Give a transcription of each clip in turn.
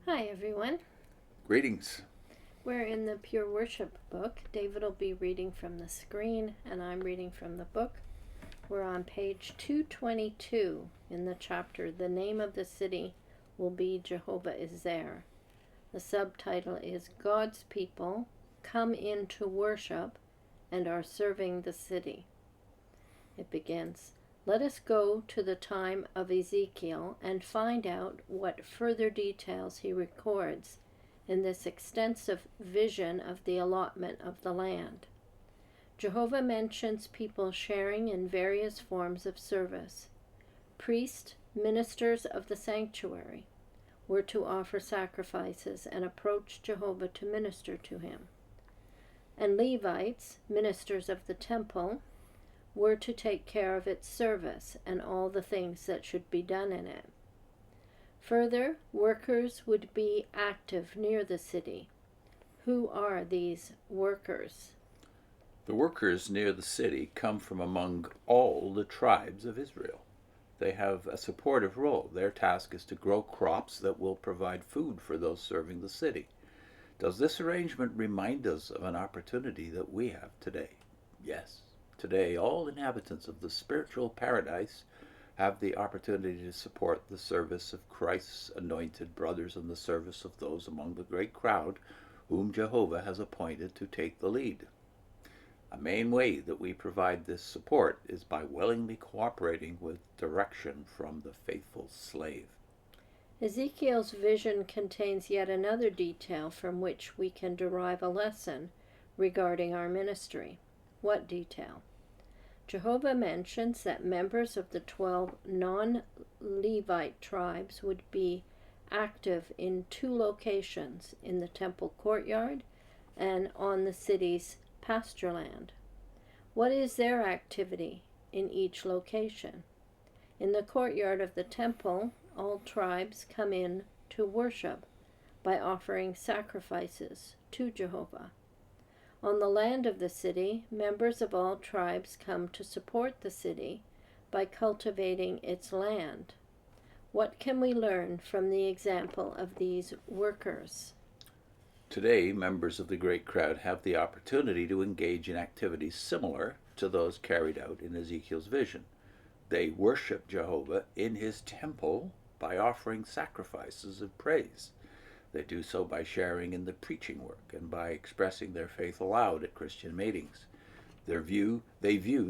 Hi everyone. Greetings. We're in the Pure Worship book. David will be reading from the screen and I'm reading from the book. We're on page 222 in the chapter The Name of the City Will Be Jehovah Is There. The subtitle is God's People Come In to Worship and Are Serving the City. It begins, "Let us go to the time of Ezekiel and find out what further details he records in this extensive vision of the allotment of the land. Jehovah mentions people sharing in various forms of service. Priests, ministers of the sanctuary, were to offer sacrifices and approach Jehovah to minister to him. And Levites, ministers of the temple, were to take care of its service and all the things that should be done in it. Further, workers would be active near the city. Who are these workers? The workers near the city come from among all the tribes of Israel. They have a supportive role. Their task is to grow crops that will provide food for those serving the city. Does this arrangement remind us of an opportunity that we have today? Yes. Today, all inhabitants of the spiritual paradise have the opportunity to support the service of Christ's anointed brothers and the service of those among the great crowd whom Jehovah has appointed to take the lead. A main way that we provide this support is by willingly cooperating with direction from the faithful slave." Ezekiel's vision contains yet another detail from which we can derive a lesson regarding our ministry. What detail? Jehovah mentions that members of the 12 non-Levite tribes would be active in two locations, in the temple courtyard and on the city's pasture land. What is their activity in each location? In the courtyard of the temple, all tribes come in to worship by offering sacrifices to Jehovah. On the land of the city, members of all tribes come to support the city by cultivating its land. What can we learn from the example of these workers? Today, members of the great crowd have the opportunity to engage in activities similar to those carried out in Ezekiel's vision. They worship Jehovah in his temple by offering sacrifices of praise. They do so by sharing in the preaching work and by expressing their faith aloud at Christian meetings. They view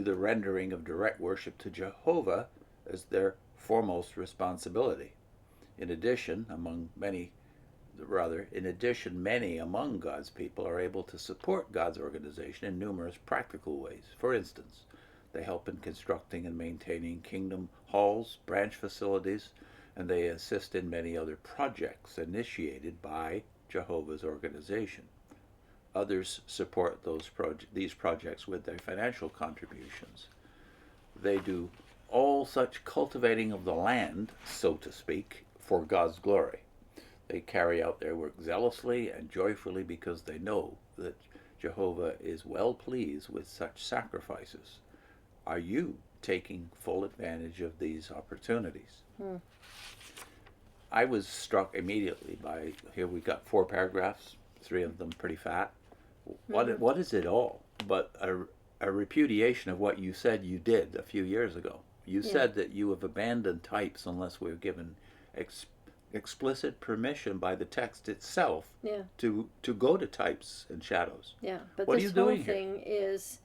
the rendering of direct worship to Jehovah as their foremost responsibility. In addition, many among God's people are able to support God's organization in numerous practical ways. For instance, they help in constructing and maintaining kingdom halls, branch facilities, and they assist in many other projects initiated by Jehovah's organization. Others support these projects with their financial contributions. They do all such cultivating of the land, so to speak, for God's glory. They carry out their work zealously and joyfully because they know that Jehovah is well pleased with such sacrifices. Are you taking full advantage of these opportunities? I was struck immediately by, here we got 4 paragraphs, 3 of them pretty fat. What is it all but a repudiation of what you said you did a few years ago? You said that you have abandoned types unless we're given explicit permission by the text itself to go to types and shadows. Yeah, but what this are you whole doing thing is,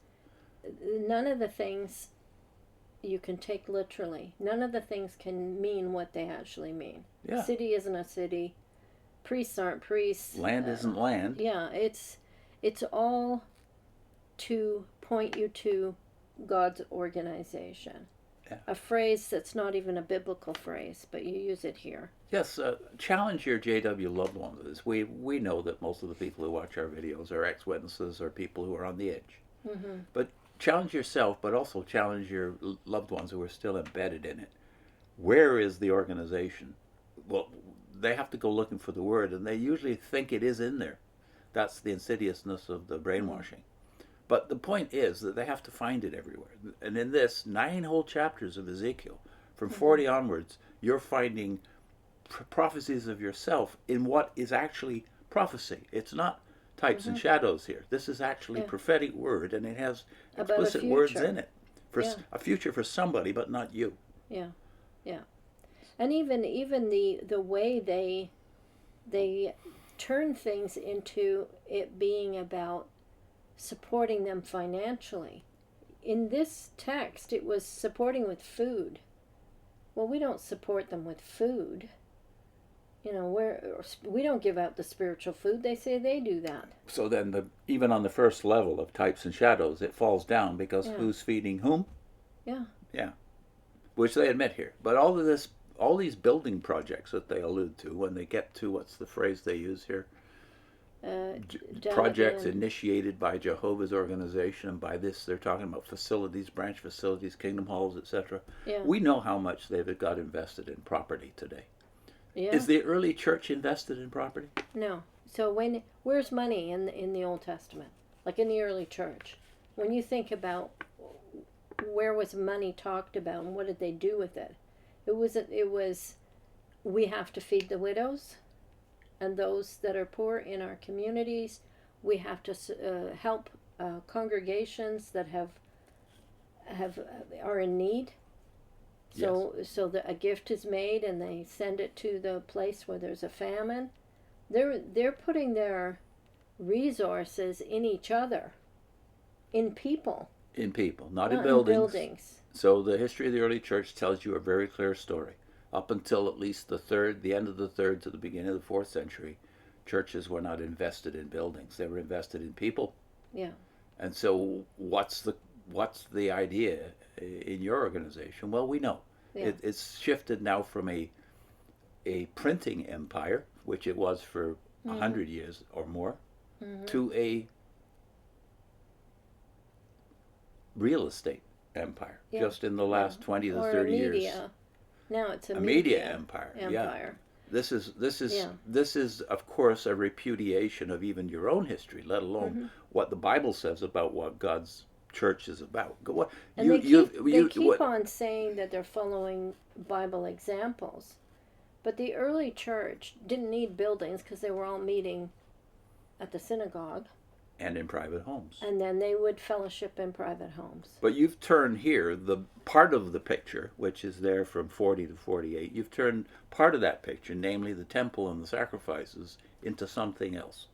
none of the things you can take literally. None of the things can mean what they actually mean. Yeah. City isn't a city. Priests aren't priests. Land isn't land. Yeah, it's all to point you to God's organization. Yeah. A phrase that's not even a biblical phrase, but you use it here. Yes, challenge your JW loved ones. We know that most of the people who watch our videos are ex-witnesses or people who are on the edge. Mm-hmm. But challenge yourself, but also challenge your loved ones who are still embedded in it. Where is the organization? Well, they have to go looking for the word, and they usually think it is in there. That's the insidiousness of the brainwashing. But the point is that they have to find it everywhere. And in this 9 whole chapters of Ezekiel, from 40 onwards, you're finding prophecies of yourself in what is actually prophecy. It's not types and shadows here. This is actually prophetic word, and it has explicit words in it for a future for somebody, but not you. Yeah, yeah. And even the way they turn things into it being about supporting them financially. In this text, it was supporting with food. Well, we don't support them with food. You know, we don't give out the spiritual food. They say they do that. So then, even on the first level of types and shadows, it falls down because who's feeding whom? Yeah. Yeah. Which they admit here. But all these building projects that they allude to, when they get to, what's the phrase they use here? Projects initiated by Jehovah's organization, and by this they're talking about facilities, branch facilities, kingdom halls, etc. Yeah. We know how much they've got invested in property today. Yeah. Is the early church invested in property? No. So where's money in the Old Testament? Like in the early church, when you think about where was money talked about and what did they do with it? It was we have to feed the widows and those that are poor in our communities. We have to help congregations that are in need. So a gift is made and they send it to the place where there's a famine. They're putting their resources in each other, in people. In people, not in buildings. So the history of the early church tells you a very clear story. Up until at least the end of the 3rd to the beginning of the 4th century, churches were not invested in buildings. They were invested in people. Yeah. And so what's the idea in your organization? Well, we know. Yeah. It's shifted now from a printing empire, which it was for 100 years or more, to a real estate empire, just in the last 20 to 30 years. Now it's a media empire. Yeah. This is of course a repudiation of even your own history, let alone what the Bible says about what God's church is about. They keep on saying that they're following Bible examples, but the early church didn't need buildings because they were all meeting at the synagogue. And in private homes. And then they would fellowship in private homes. But you've turned here, the part of the picture, which is there from 40 to 48, you've turned part of that picture, namely the temple and the sacrifices, into something else.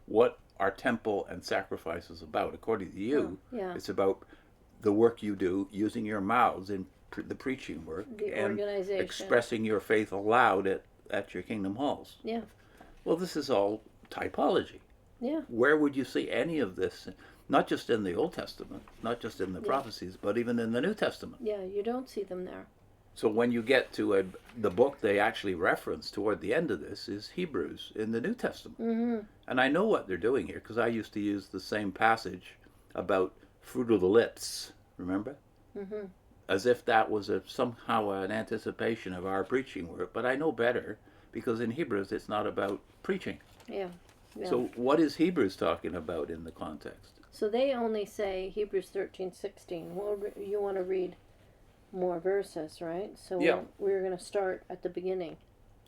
What are temple and sacrifices about? According to you, it's about the work you do using your mouths in the preaching work and expressing your faith aloud at your kingdom halls. Yeah. Well, this is all typology. Yeah. Where would you see any of this? Not just in the Old Testament, not just in the prophecies, but even in the New Testament. Yeah, you don't see them there. So when you get to the book they actually reference toward the end of this is Hebrews in the New Testament. Mm-hmm. And I know what they're doing here because I used to use the same passage about fruit of the lips, remember? Mm-hmm. As if that was somehow an anticipation of our preaching work. But I know better because in Hebrews it's not about preaching. Yeah. Yeah. So what is Hebrews talking about in the context? So they only say Hebrews 13:16. Well, you want to read more verses, right? So we're going to start at the beginning.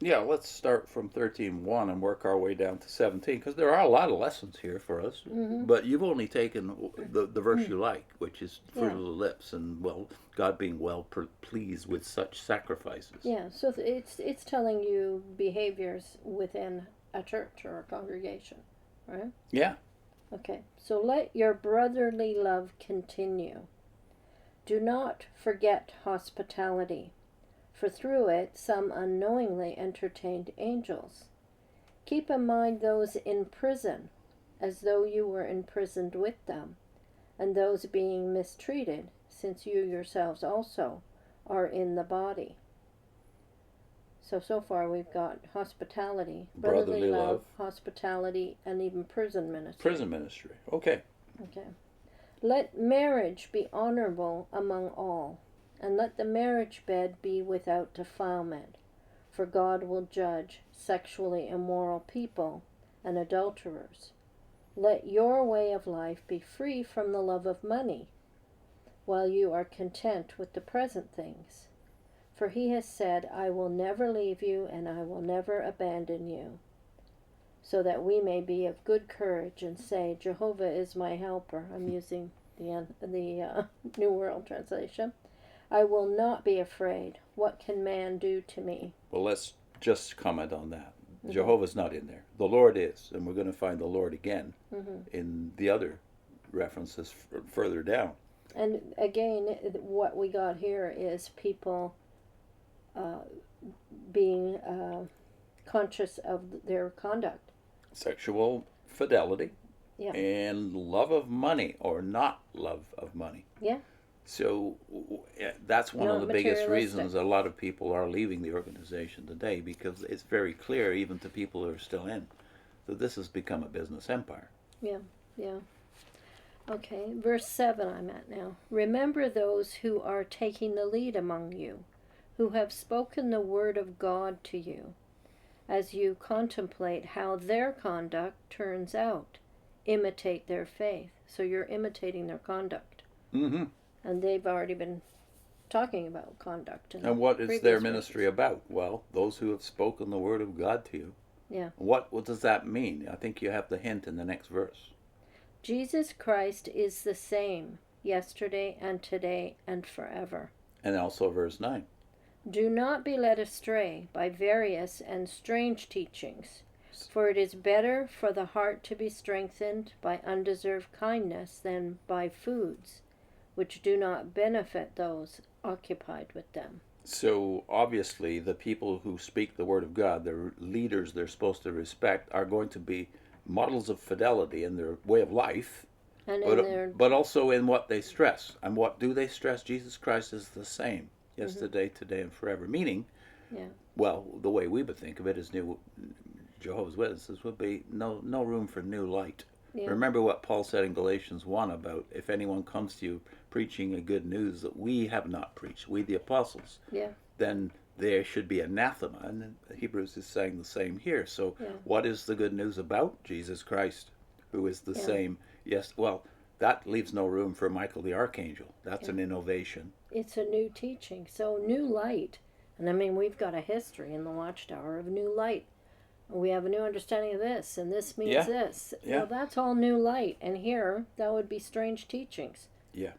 Yeah, let's start from 13:1 and work our way down to 17, because there are a lot of lessons here for us. Mm-hmm. But you've only taken the verse you like, which is fruit of the lips, and God being well pleased with such sacrifices. Yeah, so it's telling you behaviors within a church or a congregation, right? Yeah. Okay, so let your brotherly love continue. Do not forget hospitality, for through it some unknowingly entertained angels. Keep in mind those in prison, as though you were imprisoned with them, and those being mistreated, since you yourselves also are in the body. So far we've got hospitality, brotherly love, hospitality, and even prison ministry. Prison ministry, okay. Okay. Let marriage be honorable among all, and let the marriage bed be without defilement, for God will judge sexually immoral people and adulterers. Let your way of life be free from the love of money, while you are content with the present things. For he has said, I will never leave you and I will never abandon you, so that we may be of good courage and say, Jehovah is my helper. I'm using the New World Translation. I will not be afraid. What can man do to me? Well, let's just comment on that. Jehovah's not in there. The Lord is, and we're going to find the Lord again in the other references further down. And again, what we got here is people being conscious of their conduct. Sexual fidelity Yeah. and love of money or not love of money. Yeah. So that's one Not of the biggest materialistic. reasons a lot of people are leaving the organization today, because it's very clear, even to people who are still in, that this has become a business empire. Yeah. Yeah. Okay, verse 7 I'm at now. Remember those who are taking the lead among you, who have spoken the word of God to you, as you contemplate how their conduct turns out. Imitate their faith. So you're imitating their conduct. Mm-hmm. And they've already been talking about conduct. And what is their ministry verses. about? Well, those who have spoken the word of God to you. Yeah. What does that mean? I think you have the hint in the next verse. Jesus Christ is the same yesterday and today and forever. And also verse 9. Do not be led astray by various and strange teachings, for it is better for the heart to be strengthened by undeserved kindness than by foods, which do not benefit those occupied with them. So obviously the people who speak the word of God, the leaders they're supposed to respect, are going to be models of fidelity in their way of life, And but also in what they stress. And what do they stress? Jesus Christ is the same yesterday, today, and forever. Meaning, well, the way we would think of it is Jehovah's Witnesses would be no room for new light. Yeah. Remember what Paul said in Galatians 1 about if anyone comes to you preaching a good news that we have not preached, we the apostles, then there should be anathema. And Hebrews is saying the same here. So what is the good news about? Jesus Christ, who is the same. Yes, well, that leaves no room for Michael the Archangel. That's an innovation. It's a new teaching. So new light. And I mean, we've got a history in the Watchtower of new light. We have a new understanding of this, and this means this. Yeah. Well, that's all new light. And here, that would be strange teachings. Yeah.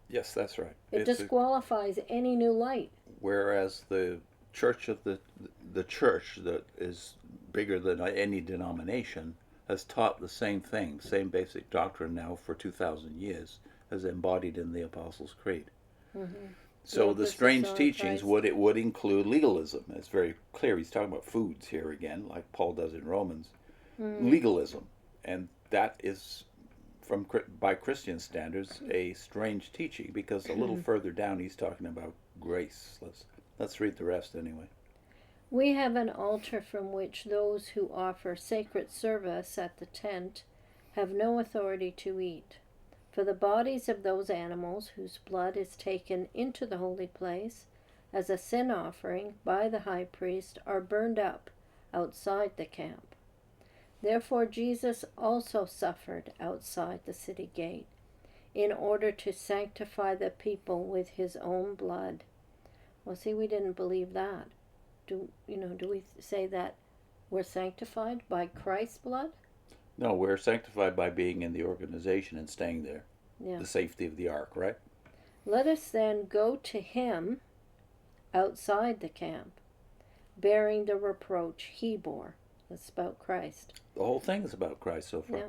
Yes, that's right. It disqualifies any new light. Whereas the church of the church that is bigger than any denomination has taught the same thing, same basic doctrine now for 2,000 years, as embodied in the Apostles' Creed. So the strange teachings would include legalism. It's very clear. He's talking about foods here again, like Paul does in Romans. Legalism, and that is, by Christian standards, a strange teaching, because a little further down he's talking about grace. Let's read the rest anyway. We have an altar from which those who offer sacred service at the tent have no authority to eat. For the bodies of those animals whose blood is taken into the holy place as a sin offering by the high priest are burned up outside the camp. Therefore Jesus also suffered outside the city gate, in order to sanctify the people with his own blood. Well, see, we didn't believe that. Do we say that we're sanctified by Christ's blood? No, we're sanctified by being in the organization and staying there. Yeah. The safety of the ark, right? Let us then go to him outside the camp, bearing the reproach he bore. That's about Christ. The whole thing is about Christ so far. Yeah.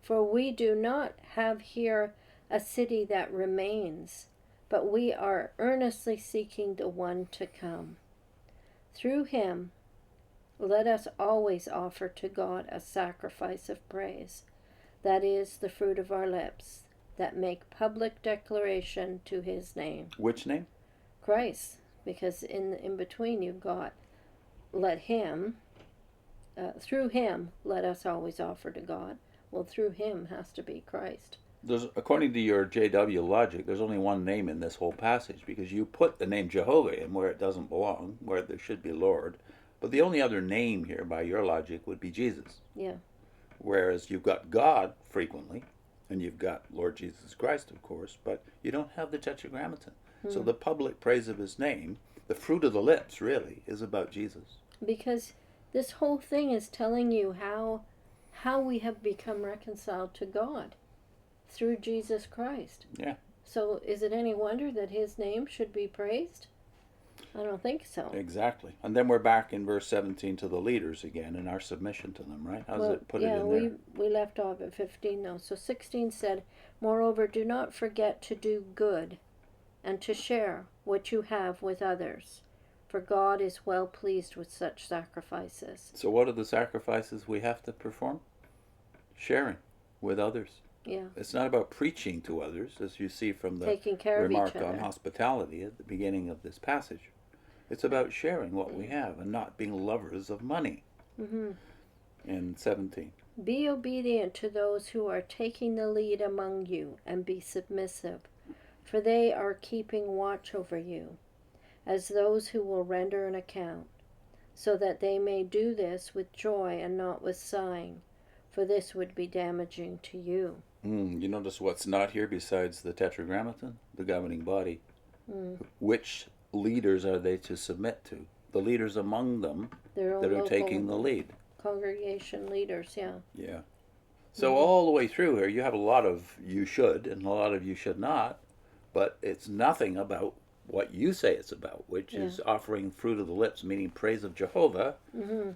For we do not have here a city that remains, but we are earnestly seeking the one to come. Through him, let us always offer to God a sacrifice of praise, that is, the fruit of our lips, that make public declaration to his name. Which name? Christ, because in between you've got, let him, through him, let us always offer to God. Well, through him has to be Christ. According to your JW logic, there's only one name in this whole passage, because you put the name Jehovah in where it doesn't belong, where there should be Lord. But the only other name here, by your logic, would be Jesus. Yeah. Whereas you've got God frequently, and you've got Lord Jesus Christ, of course, but you don't have the Tetragrammaton. So the public praise of his name The fruit of the lips, really, is about Jesus. Because this whole thing is telling you how we have become reconciled to God through Jesus Christ. Yeah. So is it any wonder that his name should be praised? I don't think so. Exactly. And then we're back in verse 17 to the leaders again and our submission to them, right? How does it put it in there? We left off at 15 now. So 16 said, "Moreover, do not forget to do good and to share what you have with others, for God is well pleased with such sacrifices." So what are the sacrifices we have to perform? Sharing with others. Yeah. It's not about preaching to others, as you see from the Taking care remark of each other. on hospitality at the beginning of this passage. It's about sharing what we have and not being lovers of money. Mm-hmm. In 17. "Be obedient to those who are taking the lead among you, and be submissive, for they are keeping watch over you, as those who will render an account, so that they may do this with joy and not with sighing, for this would be damaging to you." You notice what's not here besides the tetragrammaton, the governing body. Which leaders are they to submit to? The leaders among them Their own that are local taking the lead. congregation leaders, yeah. Yeah. So all the way through here, you have a lot of you should and a lot of you should not, but it's nothing about what you say it's about, which is offering fruit of the lips, meaning praise of Jehovah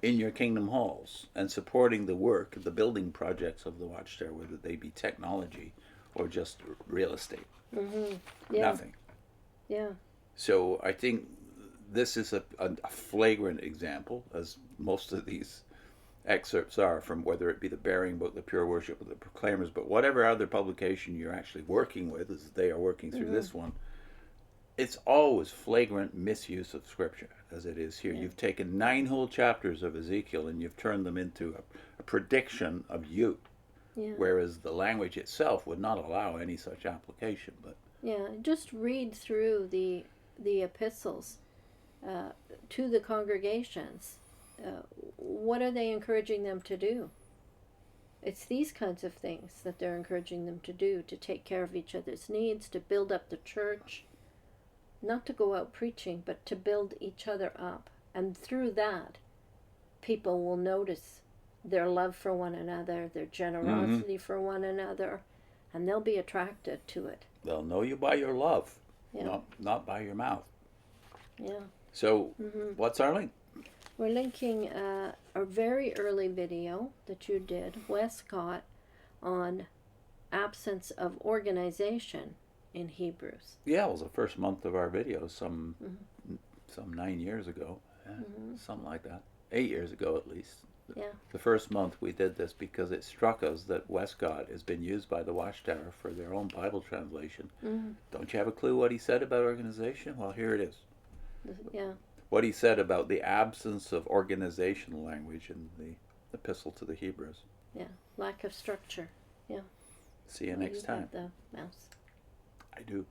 in your kingdom halls and supporting the work, the building projects of the Watchtower, whether they be technology or just real estate. Yeah. Nothing. Yeah. So I think this is a flagrant example, as most of these excerpts are, from whether it be the Bearing Book, the Pure Worship, or the Proclaimers, but whatever other publication you're actually working with, as they are working through this one, it's always flagrant misuse of Scripture, as it is here. You've taken 9 whole chapters of Ezekiel and you've turned them into a prediction of you, whereas the language itself would not allow any such application. But just read through the epistles to the congregations. What are they encouraging them to do? It's these kinds of things that they're encouraging them to do, to take care of each other's needs, to build up the church, not to go out preaching, but to build each other up. And through that, people will notice their love for one another, their generosity for one another, and they'll be attracted to it. They'll know you by your love, not by your mouth. Yeah. So what's our link? We're linking a very early video that you did, Westcott, on absence of organization in Hebrews. Yeah, it was the first month of our videos, some 9 years ago, something like that. 8 years ago at least. Yeah. The first month we did this because it struck us that Westcott has been used by the Watchtower for their own Bible translation. Don't you have a clue what he said about organization? Well, here it is. Yeah. What he said about the absence of organizational language in the epistle to the Hebrews. Yeah. Lack of structure. Yeah. See you next time. The mouse. I do.